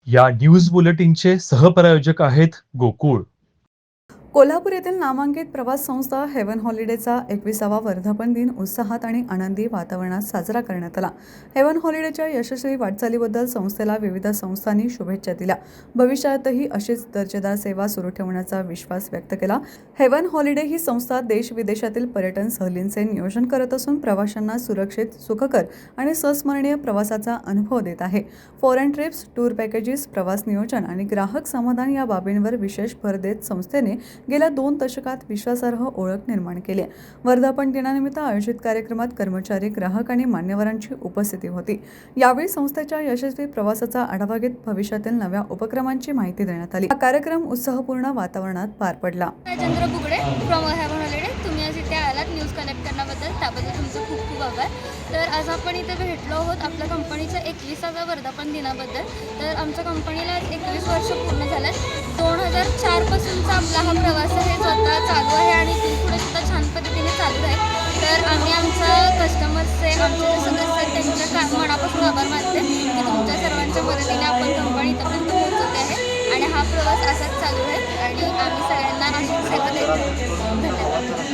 या न्यूज बुलेटिनचे सहप्रायोजक आहेत गोकुळ. कोल्हापूर येथील नामांकित प्रवास संस्था हेवन हॉलिडेचा 21वा वर्धापन दिन उत्साहात आणि आनंदी वातावरणात साजरा करण्यात आला. हेवन हॉलिडेच्या यशस्वी वाटचालीबद्दल संस्थेला विविध संस्थांनी शुभेच्छा दिल्या. भविष्यातही अशीच दर्जेदार सेवा सुरू ठेवण्याचा विश्वास व्यक्त केला. हेवन हॉलिडे ही संस्था देश-विदेशातील पर्यटन सहलींचे नियोजन करत असून प्रवाशांना सुरक्षित, सुखकर आणि संस्मरणीय प्रवासाचा अनुभव देत आहे. फॉरेन ट्रिप्स, टूर पॅकेजेस, प्रवास नियोजन आणि ग्राहक समाधान या बाबींवर विशेष भर देत संस्थेने गेल्या 2 दशकात विश्वासार्ह ओळख निर्माण केली आहे. वर्धापन दिनानिमित्त आयोजित कार्यक्रमात कर्मचारी, ग्राहक आणि मान्यवरांची उपस्थिती होती. यावेळी संस्थेच्या यशस्वी प्रवासाचा आढावा घेत भविष्यातील नव्या उपक्रमांची माहिती देण्यात आली. हा कार्यक्रम उत्साहपूर्ण वातावरणात पार पडला. चंद्र बुगडे फ्रॉम हेवन हॉलिडे. तुम्ही आज इथे आलात न्यूज कनेक्ट करण्याबद्दल, त्याबद्दल तुमचं खूप खूप आभार. तर आज आपण इथे भेटलो आहोत आपल्या कंपनीच्या 21व्या वर्धापन दिनाबद्दल. तर आमच्या कंपनीला 21 वर्ष पूर्ण झालं. 2004 पासूनचा आपला हा प्रवास आहे जो आता चालू आहे आणि इथून पुढे सुद्धा छान पद्धतीने चालू राहील. तर आम्ही आमच्या कस्टमर्सचे, आमचे जे सदस्य आहेत त्यांच्या मनापासून आभार मानते की तुमच्या सर्वांच्या मदतीने आपण कंपनी इथपर्यंत पोहोचवते आहे आणि हा प्रवास असाच चालू आहे आणि आम्ही सगळ्यांना अशीच सेवा देतो. धन्यवाद.